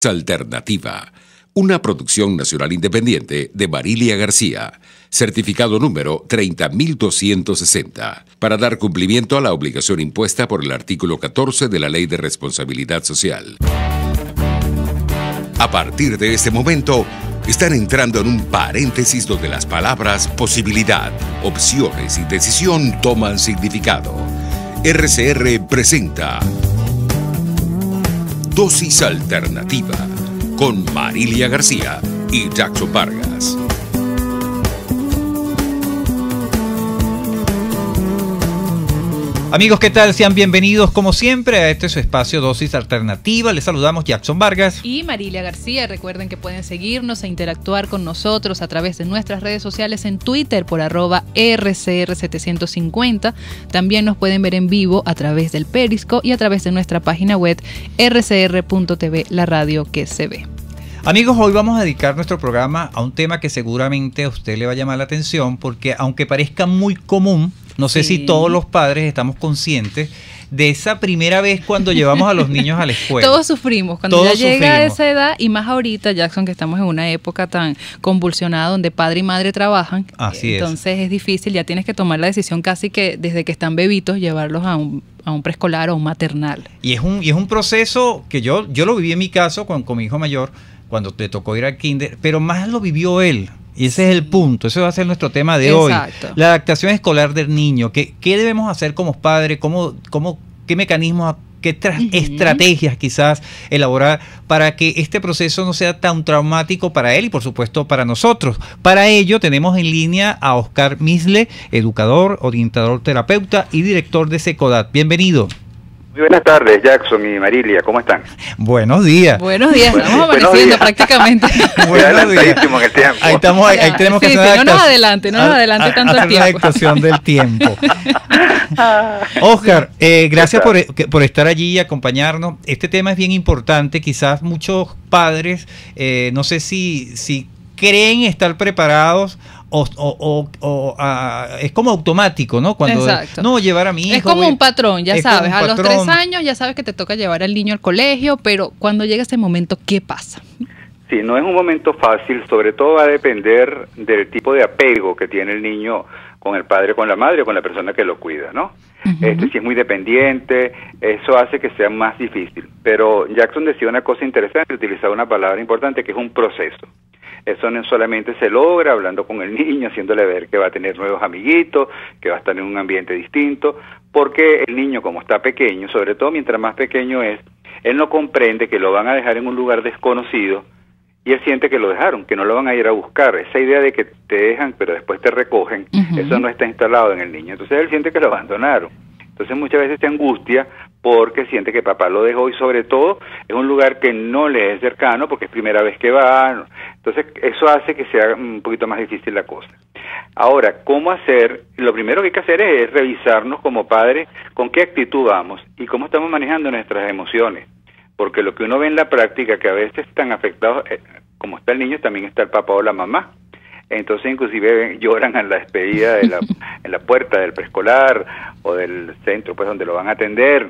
Alternativa, una producción nacional independiente de Marilia García, certificado número 30.260, para dar cumplimiento a la obligación impuesta por el artículo 14 de la Ley de Responsabilidad Social. A partir de este momento, están entrando en un paréntesis donde las palabras posibilidad, opciones y decisión toman significado. RCR presenta Dosis Alternativa con Marilia García y Jackson Vargas. Amigos, ¿qué tal? Sean bienvenidos como siempre a este su espacio Dosis Alternativa. Les saludamos Jackson Vargas y Marilia García. Recuerden que pueden seguirnos e interactuar con nosotros a través de nuestras redes sociales en Twitter por @RCR750. También nos pueden ver en vivo a través del Periscope y a través de nuestra página web rcr.tv, la radio que se ve. Amigos, hoy vamos a dedicar nuestro programa a un tema que seguramente a usted le va a llamar la atención, porque aunque parezca muy común, no sé si todos los padres estamos conscientes de esa primera vez cuando llevamos a los niños a la escuela. Todos sufrimos cuando ya llega a esa edad, y más ahorita, Jackson, que estamos en una época tan convulsionada donde padre y madre trabajan. Así entonces es difícil, ya tienes que tomar la decisión casi que desde que están bebitos llevarlos a un preescolar o un maternal. Y es un proceso que yo lo viví en mi caso con mi hijo mayor, cuando le tocó ir al kinder, pero más lo vivió él. Y ese es el punto, ese va a ser nuestro tema de hoy. La adaptación escolar del niño. ¿Qué debemos hacer como padres? ¿Qué mecanismos, qué estrategias quizás elaborar para que este proceso no sea tan traumático para él y por supuesto para nosotros? Para ello tenemos en línea a Oscar Misle, educador, orientador, terapeuta y director de Secodat. Bienvenido. Muy buenas tardes, Jackson y Marilia, ¿cómo están? Buenos días. Buenos días, estamos amaneciendo prácticamente. Buenos días. En el tiempo. Ahí tenemos que hacer no nos adelante tanto el tiempo. Una adaptación del tiempo. Oscar, gracias por estar allí y acompañarnos. Este tema es bien importante, quizás muchos padres, no sé si creen estar preparados es como automático, ¿no? Cuando no llevar a mi hijo. Es como un patrón, ya sabes. A los 3 años ya sabes que te toca llevar al niño al colegio, pero cuando llega ese momento, ¿qué pasa? Sí, no es un momento fácil, sobre todo va a depender del tipo de apego que tiene el niño con el padre, con la madre o con la persona que lo cuida, ¿no? Si es muy dependiente, eso hace que sea más difícil. Pero Jackson decía una cosa interesante, utilizaba una palabra importante que es un proceso. Eso no solamente se logra hablando con el niño, haciéndole ver que va a tener nuevos amiguitos, que va a estar en un ambiente distinto, porque el niño, como está pequeño, sobre todo mientras más pequeño es, él no comprende que lo van a dejar en un lugar desconocido y él siente que lo dejaron, que no lo van a ir a buscar. Esa idea de que te dejan pero después te recogen, eso no está instalado en el niño. Entonces él siente que lo abandonaron. Entonces muchas veces se angustia porque siente que papá lo dejó y sobre todo es un lugar que no le es cercano porque es primera vez que va. Entonces eso hace que sea un poquito más difícil la cosa. Ahora, ¿cómo hacer? Lo primero que hay que hacer es revisarnos como padres con qué actitud vamos y cómo estamos manejando nuestras emociones. Porque lo que uno ve en la práctica, que a veces están afectados, como está el niño, también está el papá o la mamá. Entonces inclusive lloran a la despedida en la puerta del preescolar o del centro pues donde lo van a atender,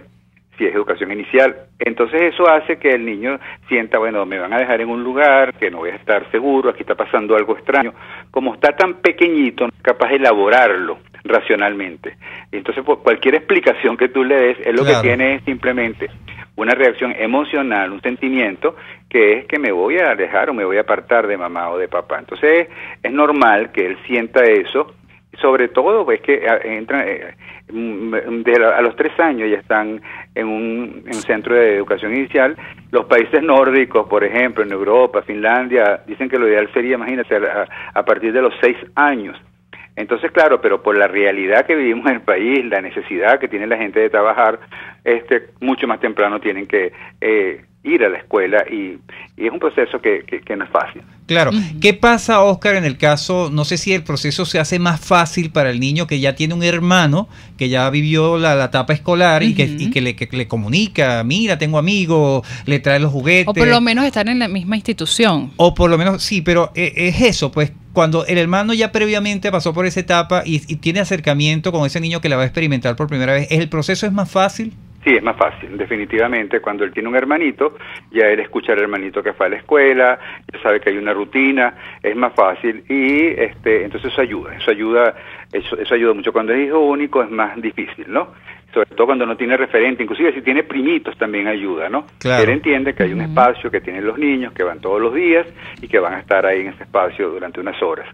si es educación inicial. Entonces eso hace que el niño sienta, bueno, me van a dejar en un lugar que no voy a estar seguro, aquí está pasando algo extraño. Como está tan pequeñito, no es capaz de elaborarlo racionalmente. Entonces pues, cualquier explicación que tú le des, él lo que tiene es simplemente una reacción emocional, un sentimiento que es que me voy a alejar o me voy a apartar de mamá o de papá. Entonces es normal que él sienta eso, sobre todo pues que entran a los 3 años ya están en un centro de educación inicial. Los países nórdicos, por ejemplo, en Europa, Finlandia, dicen que lo ideal sería, imagínate, a partir de los 6 años. Entonces, claro, pero por la realidad que vivimos en el país, la necesidad que tiene la gente de trabajar, mucho más temprano tienen que ir a la escuela y es un proceso que no es fácil. Claro. ¿Qué pasa, Oscar, en el caso, no sé si el proceso se hace más fácil para el niño que ya tiene un hermano, que ya vivió la etapa escolar y que le comunica, mira, tengo amigos, le trae los juguetes? O por lo menos estar en la misma institución. O por lo menos, sí, pero es eso, pues, cuando el hermano ya previamente pasó por esa etapa y tiene acercamiento con ese niño que la va a experimentar por primera vez, ¿el proceso es más fácil? Sí, es más fácil, definitivamente. Cuando él tiene un hermanito, ya él escucha al hermanito que fue a la escuela, ya sabe que hay una rutina, es más fácil y entonces eso ayuda mucho. Cuando es hijo único es más difícil, ¿no? Sobre todo cuando no tiene referente, inclusive si tiene primitos también ayuda, ¿no? Claro. Él entiende que hay un espacio que tienen los niños, que van todos los días y que van a estar ahí en ese espacio durante unas horas.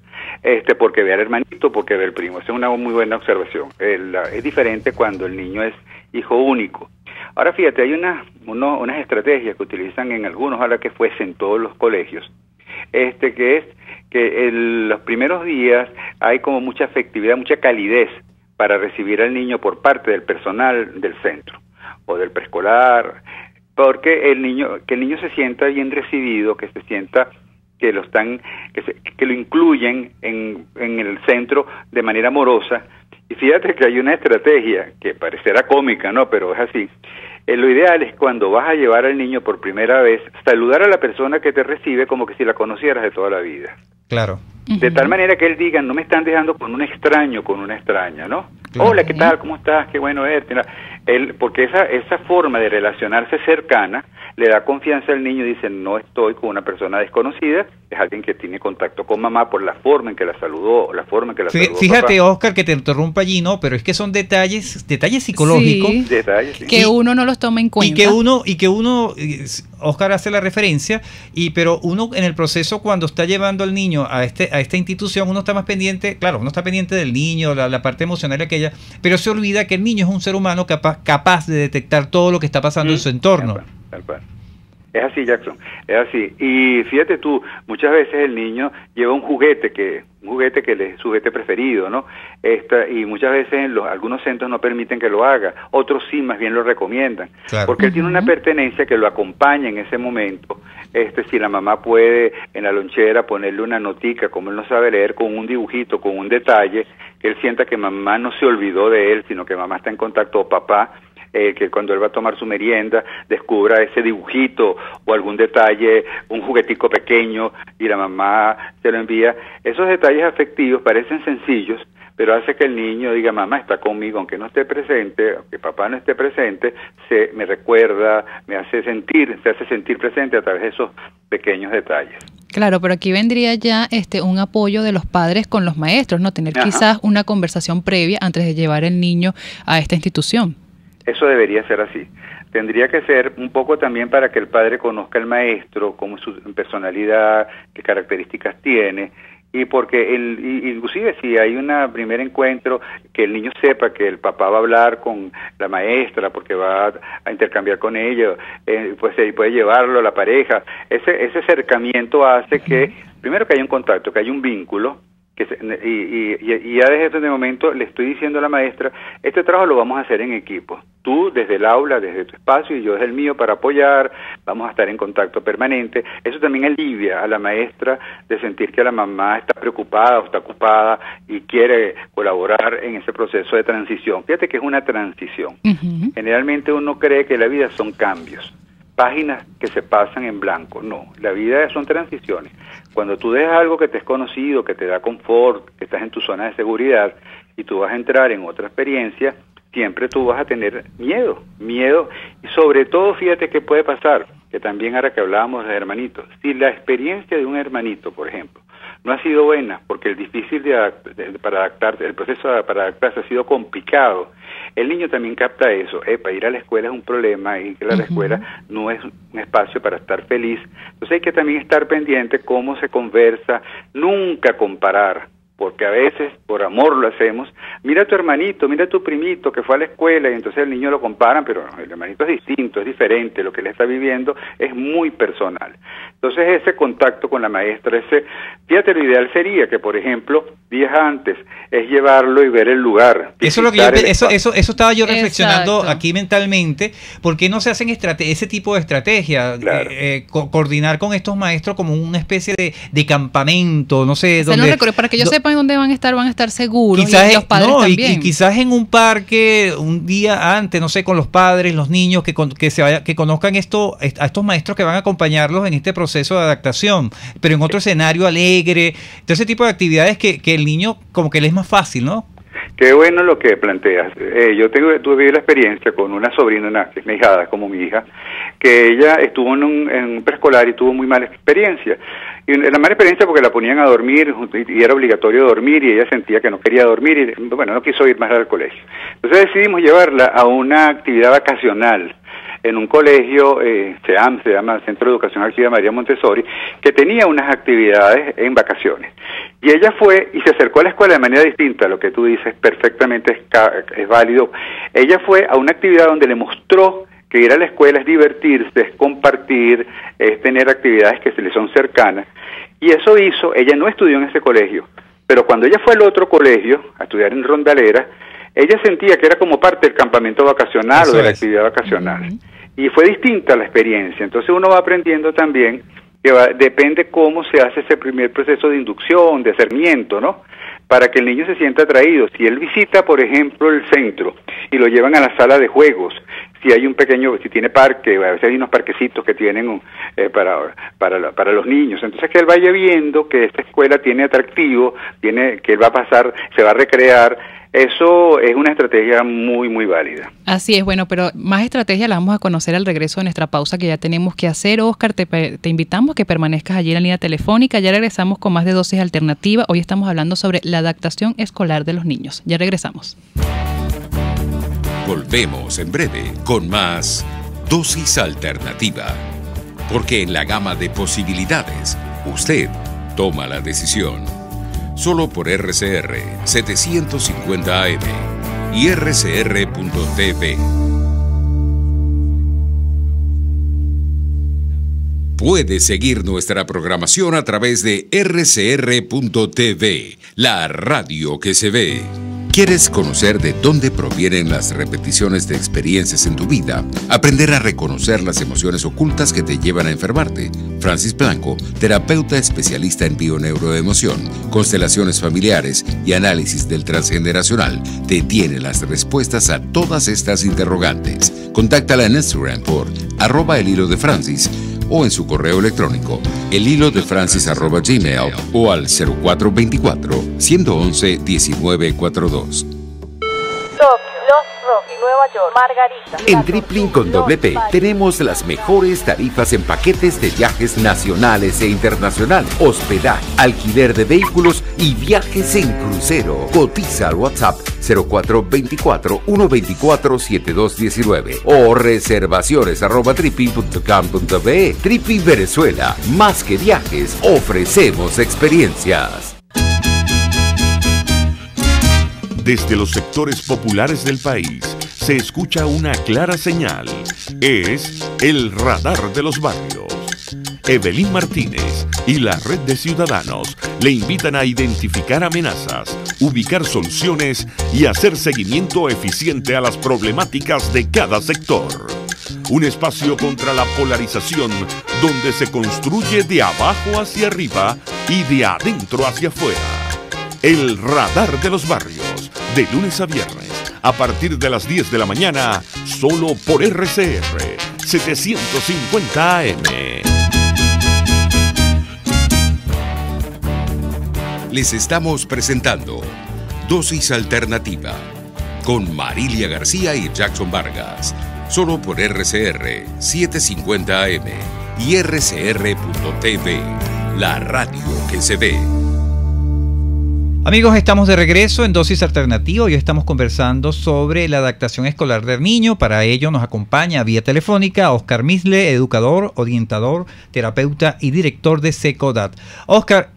Porque ve al hermanito, porque ve al primo. Esa es una muy buena observación. Es diferente cuando el niño es hijo único. Ahora fíjate, hay unas estrategias que utilizan en algunos, ojalá que fuesen todos los colegios, que es que en los primeros días hay como mucha afectividad, mucha calidez para recibir al niño por parte del personal del centro o del preescolar, porque que el niño se sienta bien recibido, que se sienta que lo incluyen en el centro de manera amorosa. Y fíjate que hay una estrategia que parecerá cómica, ¿no? Pero es así. Lo ideal es cuando vas a llevar al niño por primera vez, saludar a la persona que te recibe como que si la conocieras de toda la vida. Claro. De tal manera que él diga, no me están dejando con un extraño, con una extraña, ¿no? Claro. Hola, ¿qué tal? ¿Cómo estás? Qué bueno verte. Porque esa forma de relacionarse cercana le da confianza al niño y dice, no estoy con una persona desconocida, es alguien que tiene contacto con mamá por la forma en que la saludó, la forma en que la saludó Fíjate, papá. Oscar, que te interrumpa allí, ¿no? Pero es que son detalles psicológicos. Sí. Detalles, sí. Que uno no los toma en cuenta. Y que uno, Oscar hace la referencia, pero uno en el proceso cuando está llevando al niño a esta institución, uno está más pendiente, claro, uno está pendiente del niño, la parte emocional aquella, pero se olvida que el niño es un ser humano capaz de detectar todo lo que está pasando en su entorno. Tal cual. Es así, Jackson, es así. Y fíjate tú, muchas veces el niño lleva un juguete que es su juguete preferido, ¿no? Y muchas veces algunos centros no permiten que lo haga, otros sí, más bien lo recomiendan, claro. Porque él tiene una pertenencia que lo acompaña en ese momento. Si la mamá puede en la lonchera ponerle una notica, como él no sabe leer, con un dibujito, con un detalle, que él sienta que mamá no se olvidó de él, sino que mamá está en contacto, o papá, que cuando él va a tomar su merienda descubra ese dibujito o algún detalle, un juguetico pequeño y la mamá se lo envía. Esos detalles afectivos parecen sencillos, pero hace que el niño diga, mamá está conmigo, aunque no esté presente, aunque papá no esté presente, me recuerda, se hace sentir presente a través de esos pequeños detalles. Claro, pero aquí vendría ya un apoyo de los padres con los maestros, ¿no? Tener quizás una conversación previa antes de llevar el niño a esta institución. Eso debería ser así. Tendría que ser un poco también para que el padre conozca al maestro, cómo es su personalidad, qué características tiene, y porque inclusive si hay un primer encuentro, que el niño sepa que el papá va a hablar con la maestra porque va a intercambiar con ella, pues puede llevarlo a la pareja. Ese acercamiento hace que, primero que haya un contacto, que haya un vínculo, y ya desde este momento le estoy diciendo a la maestra, este trabajo lo vamos a hacer en equipo, tú desde el aula, desde tu espacio y yo desde el mío para apoyar, vamos a estar en contacto permanente. Eso también alivia a la maestra de sentir que la mamá está preocupada o está ocupada y quiere colaborar en ese proceso de transición. Fíjate que es una transición. Generalmente uno cree que la vida son cambios, páginas que se pasan en blanco. No, la vida son transiciones. Cuando tú dejas algo que te es conocido, que te da confort, que estás en tu zona de seguridad y tú vas a entrar en otra experiencia, siempre tú vas a tener miedo, y sobre todo fíjate que puede pasar, que también ahora que hablábamos de hermanitos, si la experiencia de un hermanito, por ejemplo, no ha sido buena, porque el proceso para adaptarse ha sido complicado, el niño también capta eso, ir a la escuela es un problema y que la escuela no es un espacio para estar feliz. Entonces hay que también estar pendiente cómo se conversa, nunca comparar, porque a veces por amor lo hacemos. Mira a tu hermanito, mira a tu primito que fue a la escuela y entonces el niño lo comparan, pero el hermanito es distinto, es diferente, lo que él está viviendo es muy personal. Entonces ese contacto con la maestra, fíjate, lo ideal sería que, por ejemplo, días antes es llevarlo y ver el lugar. Eso es lo que eso estaba yo reflexionando aquí mentalmente. ¿Por qué no se hacen ese tipo de estrategia? Claro. Coordinar con estos maestros como una especie de campamento, no sé, para que ellos sepan dónde van a estar seguros, quizás, y los padres también. Y quizás en un parque un día antes, no sé, con los padres, los niños, que conozcan a estos maestros que van a acompañarlos en este proceso de adaptación, pero en otro escenario alegre, todo ese tipo de actividades que el niño como que le es más fácil, ¿no? Qué bueno lo que planteas. Yo tuve la experiencia con una sobrina, que es mi hijada, como mi hija, que ella estuvo en un preescolar y tuvo muy mala experiencia. Y la mala experiencia porque la ponían a dormir y era obligatorio dormir y ella sentía que no quería dormir y bueno, no quiso ir más al colegio. Entonces decidimos llevarla a una actividad vacacional en un colegio, CEAM, se llama Centro de Educación Activa María Montessori, que tenía unas actividades en vacaciones. Y ella fue y se acercó a la escuela de manera distinta, lo que tú dices perfectamente es válido. Ella fue a una actividad donde le mostró que ir a la escuela es divertirse, es compartir, es tener actividades que se le son cercanas. Y eso hizo, ella no estudió en ese colegio, pero cuando ella fue al otro colegio, a estudiar en Rondalera, ella sentía que era como parte del campamento vacacional eso o de la actividad vacacional. Y fue distinta la experiencia. Entonces uno va aprendiendo también que depende cómo se hace ese primer proceso de inducción, de acercamiento, ¿no? Para que el niño se sienta atraído. Si él visita, por ejemplo, el centro y lo llevan a la sala de juegos, si hay un pequeño, si tiene parque, a veces hay unos parquecitos que tienen para los niños, entonces que él vaya viendo que esta escuela tiene atractivo, que él va a pasar, se va a recrear. Eso es una estrategia muy, muy válida. Así es, bueno, pero más estrategia la vamos a conocer al regreso de nuestra pausa que ya tenemos que hacer. Oscar, te invitamos a que permanezcas allí en la línea telefónica. Ya regresamos con más de Dosis Alternativa. Hoy estamos hablando sobre la adaptación escolar de los niños. Ya regresamos. Volvemos en breve con más Dosis Alternativa. Porque en la gama de posibilidades, usted toma la decisión. Solo por RCR 750 AM y rcr.tv. Puede seguir nuestra programación a través de rcr.tv, la radio que se ve. ¿Quieres conocer de dónde provienen las repeticiones de experiencias en tu vida? Aprender a reconocer las emociones ocultas que te llevan a enfermarte. Francis Blanco, terapeuta especialista en bioneuroemoción, constelaciones familiares y análisis del transgeneracional, te tiene las respuestas a todas estas interrogantes. Contáctala en Instagram por @elhilodefrancis o en su correo electrónico elhilodefrancis@gmail o al 0424-111-1942. Nueva York, Margarita. En Tripling con doble P tenemos las mejores tarifas en paquetes de viajes nacionales e internacionales, hospedaje, alquiler de vehículos y viajes en crucero. Cotiza al WhatsApp 0424-124-7219 o reservaciones@tripling.com.be. Tripling Venezuela, más que viajes, ofrecemos experiencias. Desde los sectores populares del país se escucha una clara señal. Es el radar de los barrios. Evelyn Martínez y la red de ciudadanos le invitan a identificar amenazas, ubicar soluciones y hacer seguimiento eficiente a las problemáticas de cada sector. Un espacio contra la polarización donde se construye de abajo hacia arriba y de adentro hacia afuera. El radar de los barrios, de lunes a viernes, a partir de las 10 de la mañana, solo por RCR 750 AM. Les estamos presentando Dosis Alternativa con Marilia García y Jackson Vargas, solo por RCR 750 AM y rcr.tv, la radio que se ve. Amigos, estamos de regreso en Dosis Alternativa. Hoy estamos conversando sobre la adaptación escolar del niño. Para ello nos acompaña vía telefónica Oscar Misle, educador, orientador, terapeuta y director de SECODAT. Oscar,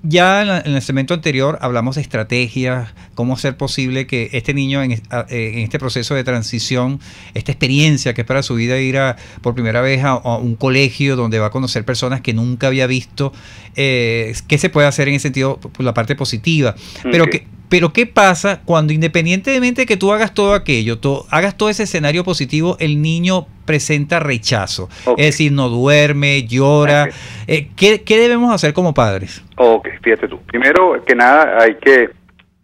ya en el segmento anterior hablamos de estrategias, cómo hacer posible que este niño en este proceso de transición, esta experiencia que es para su vida ir por primera vez a un colegio donde va a conocer personas que nunca había visto, qué se puede hacer en ese sentido, por la parte positiva. Okay. Pero ¿qué pasa cuando independientemente de que tú hagas todo aquello, hagas todo ese escenario positivo, el niño presenta rechazo? Okay. Es decir, no duerme, llora. Okay. ¿Qué debemos hacer como padres? Ok, fíjate tú. Primero que nada hay que,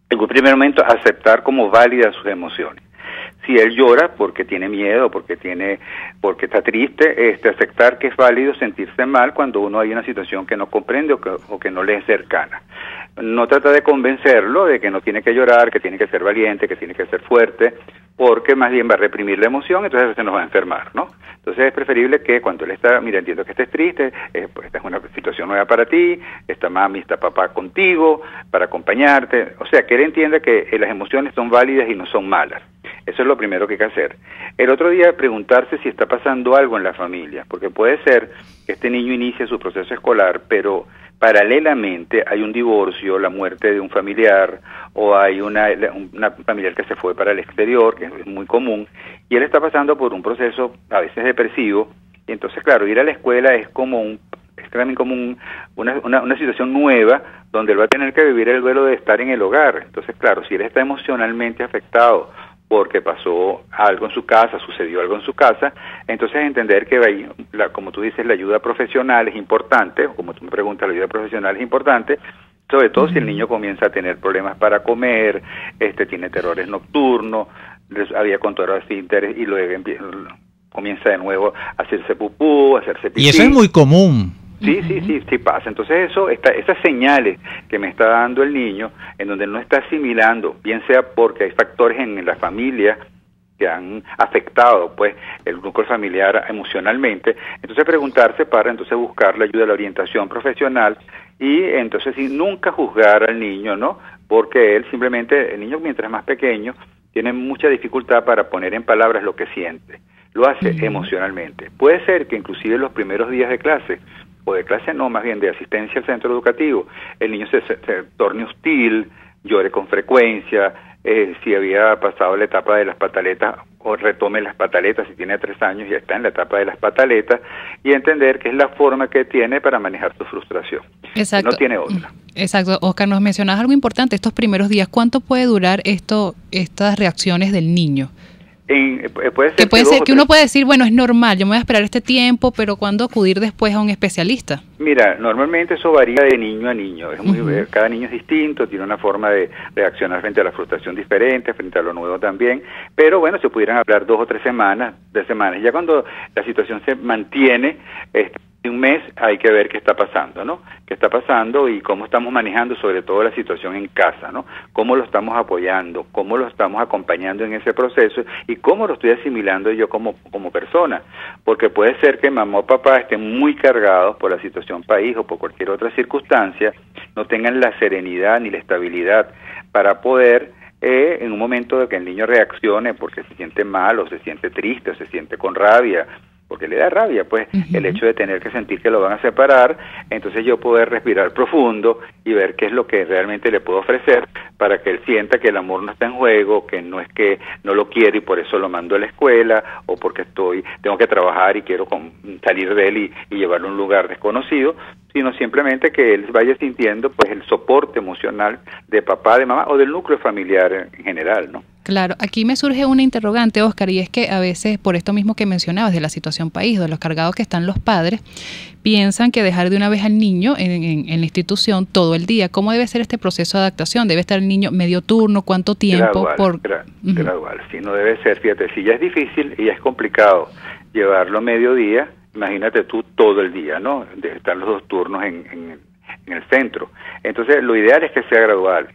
en un primer momento, aceptar como válidas sus emociones. Si él llora porque tiene miedo, porque está triste, aceptar que es válido sentirse mal cuando uno hay una situación que no comprende o que no le es cercana. No trata de convencerlo de que no tiene que llorar, que tiene que ser valiente, que tiene que ser fuerte, porque más bien va a reprimir la emoción, entonces se nos va a enfermar, ¿no? Entonces es preferible que cuando él está, mira, entiendo que estés triste, pues esta es una situación nueva para ti, está mami, está papá contigo, para acompañarte, o sea, que él entienda que las emociones son válidas y no son malas. Eso es lo primero que hay que hacer. El otro día preguntarse si está pasando algo en la familia, porque puede ser que este niño inicie su proceso escolar, pero paralelamente hay un divorcio, la muerte de un familiar, o hay una familiar que se fue para el exterior, que es muy común, y él está pasando por un proceso a veces depresivo, y entonces claro, ir a la escuela es también como una situación nueva, donde él va a tener que vivir el duelo de estar en el hogar. Entonces claro, si él está emocionalmente afectado porque pasó algo en su casa, sucedió algo en su casa, entonces entender que, como tú dices, la ayuda profesional es importante, o como tú me preguntas, la ayuda profesional es importante, sobre todo si el niño comienza a tener problemas para comer, tiene terrores nocturnos, había control de esfínteres y luego comienza de nuevo a hacerse pupú, a hacerse pipí. Y eso es muy común. Sí pasa. Entonces esas señales que me está dando el niño, en donde no está asimilando, bien sea porque hay factores en la familia que han afectado pues el núcleo familiar emocionalmente, entonces preguntarse para entonces buscar la ayuda, la orientación profesional y entonces sí, nunca juzgar al niño, ¿no? Porque el niño mientras más pequeño tiene mucha dificultad para poner en palabras lo que siente, lo hace emocionalmente. Puede ser que inclusive en los primeros días de clase, o de clase no, más bien de asistencia al centro educativo, el niño se torne hostil, llore con frecuencia, si había pasado la etapa de las pataletas, o retome las pataletas, si tiene 3 años ya está en la etapa de las pataletas, y entender que es la forma que tiene para manejar su frustración. Exacto. No tiene otra. Exacto. Oscar, nos mencionabas algo importante, estos primeros días, ¿cuánto puede durar estas reacciones del niño? Puede ser que uno puede decir, bueno, es normal, yo me voy a esperar este tiempo, pero ¿cuándo acudir después a un especialista? Mira, normalmente eso varía de niño a niño, cada niño es distinto, tiene una forma de reaccionar frente a la frustración diferente, frente a lo nuevo también, pero bueno, se pudieran hablar 2 o 3 semanas, ya cuando la situación se mantiene, un mes hay que ver qué está pasando, ¿no? Qué está pasando y cómo estamos manejando sobre todo la situación en casa, ¿no? Cómo lo estamos apoyando, cómo lo estamos acompañando en ese proceso y cómo lo estoy asimilando yo como persona, porque puede ser que mamá o papá estén muy cargados por la situación país o por cualquier otra circunstancia, no tengan la serenidad ni la estabilidad para poder en un momento de que el niño reaccione porque se siente mal o se siente triste o se siente con rabia, porque le da rabia, pues, el hecho de tener que sentir que lo van a separar, entonces yo poder respirar profundo y ver qué es lo que realmente le puedo ofrecer para que él sienta que el amor no está en juego, que no es que no lo quiero y por eso lo mando a la escuela, o porque tengo que trabajar y quiero salir de él y llevarlo a un lugar desconocido, sino simplemente que él vaya sintiendo pues el soporte emocional de papá, de mamá o del núcleo familiar en general, ¿no? Claro, aquí me surge una interrogante, Oscar, y es que a veces, por esto mismo que mencionabas, de la situación país, de los cargados que están los padres, piensan que dejar de una vez al niño en la institución todo el día. ¿Cómo debe ser este proceso de adaptación? ¿Debe estar el niño medio turno? ¿Cuánto tiempo? Gradual, sí, no debe ser, fíjate, si ya es difícil y ya es complicado llevarlo mediodía, imagínate tú todo el día, ¿no? De estar los 2 turnos en el centro. Entonces, lo ideal es que sea gradual.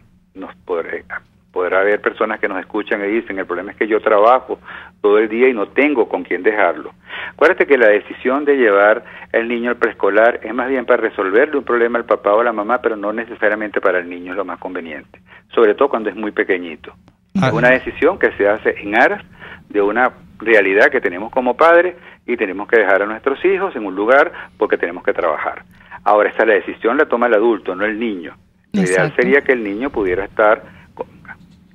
Podrá haber personas que nos escuchan y dicen, el problema es que yo trabajo todo el día y no tengo con quién dejarlo. Acuérdate que la decisión de llevar al niño al preescolar es más bien para resolverle un problema al papá o a la mamá, pero no necesariamente para el niño es lo más conveniente, sobre todo cuando es muy pequeñito. Es una decisión que se hace en aras de una realidad que tenemos como padres y tenemos que dejar a nuestros hijos en un lugar porque tenemos que trabajar. Ahora, esta la decisión la toma el adulto, no el niño. Lo ideal sería que el niño pudiera estar...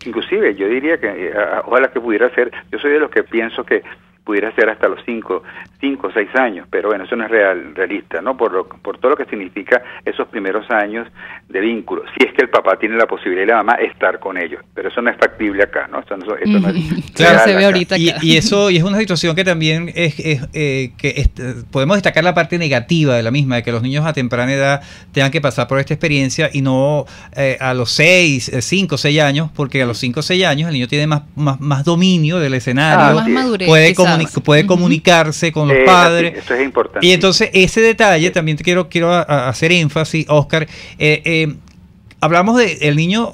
Inclusive yo diría que ojalá que pudiera ser, yo soy de los que pienso que pudiera ser hasta los 5 o 6 años, pero bueno, eso no es realista, ¿no? Por todo lo que significa esos primeros años de vínculo, si es que el papá tiene la posibilidad y la mamá estar con ellos, pero eso no es factible acá, ¿no? Eso no es claro, se ve ahorita y eso es una situación que también podemos destacar la parte negativa de la misma, de que los niños a temprana edad tengan que pasar por esta experiencia y no a los 5 o 6 años, porque a los 5 o 6 años el niño tiene más dominio del escenario, más madurez, puede comunicarse con los padres. Eso es importante. Y entonces ese detalle también quiero hacer énfasis, Oscar. Hablamos de el niño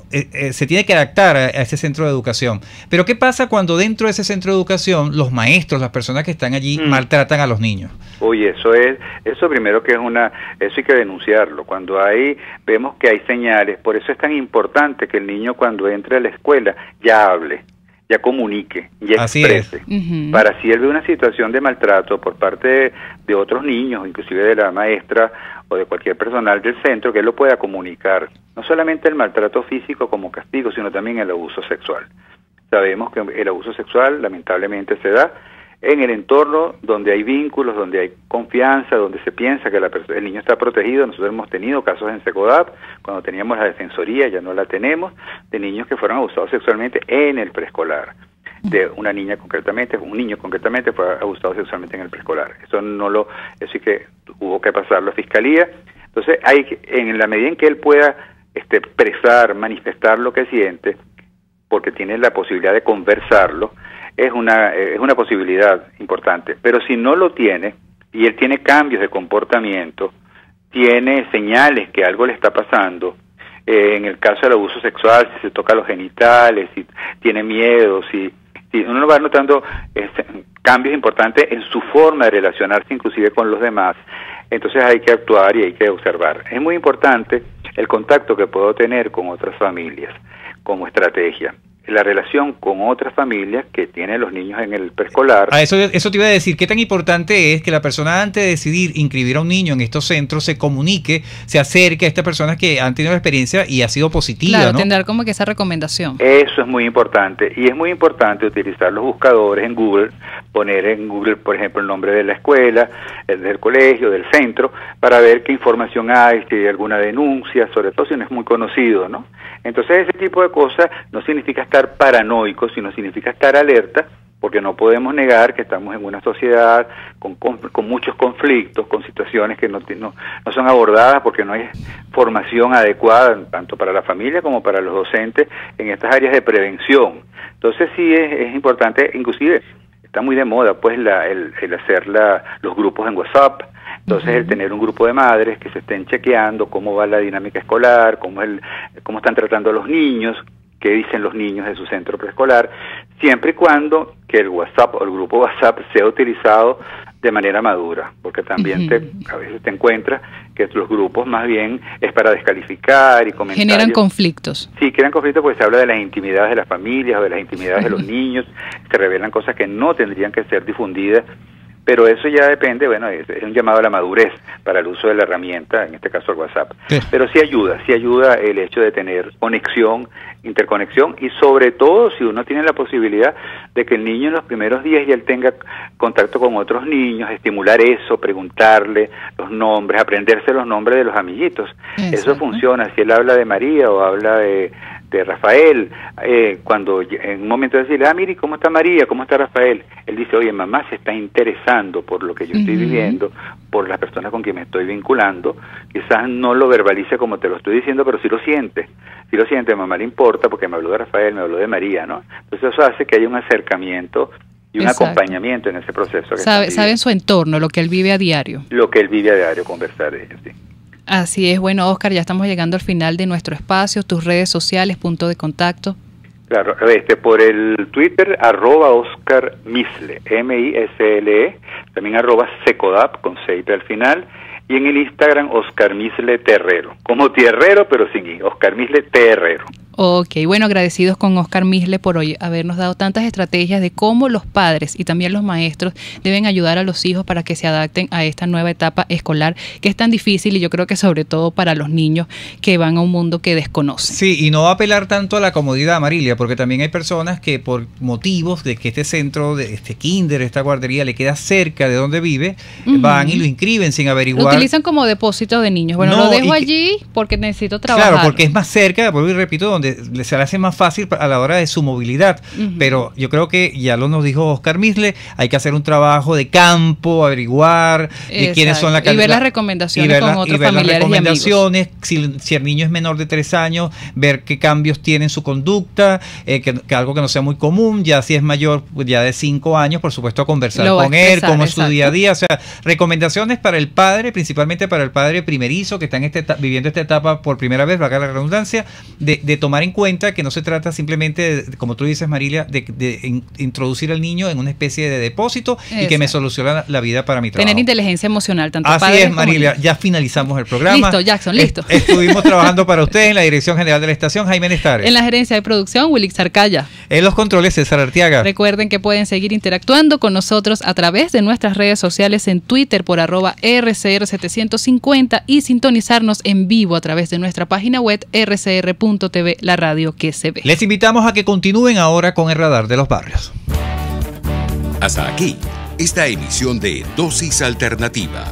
se tiene que adaptar a ese centro de educación, pero ¿qué pasa cuando dentro de ese centro de educación los maestros, las personas que están allí maltratan a los niños? Oye, eso primero que eso hay que denunciarlo. Cuando vemos que hay señales, por eso es tan importante que el niño cuando entre a la escuela ya hable, ya comunique, ya exprese, para si él ve una situación de maltrato por parte de otros niños, inclusive de la maestra o de cualquier personal del centro, que él lo pueda comunicar. No solamente el maltrato físico como castigo, sino también el abuso sexual. Sabemos que el abuso sexual lamentablemente se da en el entorno donde hay vínculos, donde hay confianza, donde se piensa que el niño está protegido. Nosotros hemos tenido casos en Secodap, cuando teníamos la defensoría, ya no la tenemos, de niños que fueron abusados sexualmente en el preescolar. De una niña concretamente, un niño concretamente fue abusado sexualmente en el preescolar. Eso sí que hubo que pasarlo a fiscalía. Entonces, en la medida en que él pueda expresar, manifestar lo que siente, porque tiene la posibilidad de conversarlo, es una posibilidad importante. Pero si no lo tiene, y él tiene cambios de comportamiento, tiene señales que algo le está pasando, en el caso del abuso sexual, si se toca los genitales, si tiene miedo, si uno va notando cambios importantes en su forma de relacionarse inclusive con los demás, entonces hay que actuar y hay que observar. Es muy importante el contacto que puedo tener con otras familias como estrategia. La relación con otras familias que tienen los niños en el preescolar. Eso te iba a decir, ¿qué tan importante es que la persona antes de decidir inscribir a un niño en estos centros se comunique, se acerque a estas personas que han tenido la experiencia y ha sido positiva? Claro, ¿no? tendrá como que esa recomendación. Eso es muy importante, y es muy importante utilizar los buscadores en Google, poner en Google, por ejemplo, el nombre de la escuela, el del colegio, del centro, para ver qué información hay, si hay alguna denuncia, sobre todo si no es muy conocido, ¿no? Entonces ese tipo de cosas no significa estar paranoico, sino significa estar alerta, porque no podemos negar que estamos en una sociedad con muchos conflictos, con situaciones que no son abordadas porque no hay formación adecuada, tanto para la familia como para los docentes, en estas áreas de prevención. Entonces sí es importante, inclusive está muy de moda pues el hacer los grupos en WhatsApp. Entonces el tener un grupo de madres que se estén chequeando cómo va la dinámica escolar, cómo están tratando a los niños, qué dicen los niños de su centro preescolar, siempre y cuando que el WhatsApp o el grupo WhatsApp sea utilizado de manera madura, porque también a veces te encuentras que los grupos más bien es para descalificar y comentar. Generan conflictos. Sí, crean conflictos porque se habla de las intimidades de las familias o de las intimidades de los niños, se revelan cosas que no tendrían que ser difundidas. Pero eso ya depende, bueno, es un llamado a la madurez para el uso de la herramienta, en este caso el WhatsApp. Sí. Pero sí ayuda el hecho de tener conexión, interconexión, y sobre todo si uno tiene la posibilidad de que el niño en los primeros días ya él tenga contacto con otros niños, estimular eso, preguntarle los nombres, aprenderse los nombres de los amiguitos. Exacto. Eso funciona. Si él habla de María o habla de Rafael, cuando en un momento de decirle, mire, ¿cómo está María? ¿Cómo está Rafael? Él dice, oye, mamá se está interesando por lo que yo estoy viviendo, por las personas con quien me estoy vinculando. Quizás no lo verbalice como te lo estoy diciendo, pero sí lo siente. Sí lo siente, a mamá le importa porque me habló de Rafael, me habló de María, ¿no? Entonces eso hace que haya un acercamiento y un acompañamiento en ese proceso. Sabe en su entorno, lo que él vive a diario. Lo que él vive a diario, conversar de él, sí. Así es. Bueno, Oscar, ya estamos llegando al final de nuestro espacio, tus redes sociales, punto de contacto. Claro, por el Twitter, @Oscar Misle, M-I-S-L-E, también @Secodap, con C al final, y en el Instagram, Oscar Misle Terrero, como Tierrero, pero sin I, Oscar Misle Terrero. Ok, bueno, agradecidos con Oscar Misle por hoy habernos dado tantas estrategias de cómo los padres y también los maestros deben ayudar a los hijos para que se adapten a esta nueva etapa escolar que es tan difícil y yo creo que sobre todo para los niños que van a un mundo que desconocen. Sí, y no va a apelar tanto a la comodidad, Marilia, porque también hay personas que por motivos de que este centro, de este kinder, esta guardería le queda cerca de donde vive, van y lo inscriben sin averiguar. Lo utilizan como depósito de niños. Bueno, lo dejo allí porque necesito trabajar. Claro, porque es más cerca, vuelvo y repito, donde se le hace más fácil a la hora de su movilidad. Pero yo creo que ya lo nos dijo Oscar Misle, hay que hacer un trabajo de campo, averiguar quiénes son y ver las recomendaciones con otros familiares y amigos. Si el niño es menor de 3 años, ver qué cambios tiene en su conducta, que algo que no sea muy común. Ya si es mayor, pues ya de 5 años, por supuesto, conversar con él, cómo es su día a día. O sea, recomendaciones para el padre, principalmente para el padre primerizo que está viviendo esta etapa por primera vez, valga la redundancia, de tomar en cuenta que no se trata simplemente, como tú dices, Marilia, de introducir al niño en una especie de depósito y que me soluciona la vida para mi trabajo. Tener inteligencia emocional, tanto Así padres es, Marilia, ya finalizamos el programa. Listo, Jackson, listo. Estuvimos trabajando para ustedes en la Dirección General de la Estación, Jaime Nestares. En la Gerencia de Producción, Wilix Arcaya. En los controles, César Arteaga. Recuerden que pueden seguir interactuando con nosotros a través de nuestras redes sociales en Twitter por @RCR750 y sintonizarnos en vivo a través de nuestra página web rcr.tv, la radio que se ve. Les invitamos a que continúen ahora con el Radar de los Barrios. Hasta aquí, esta emisión de Dosis Alternativa.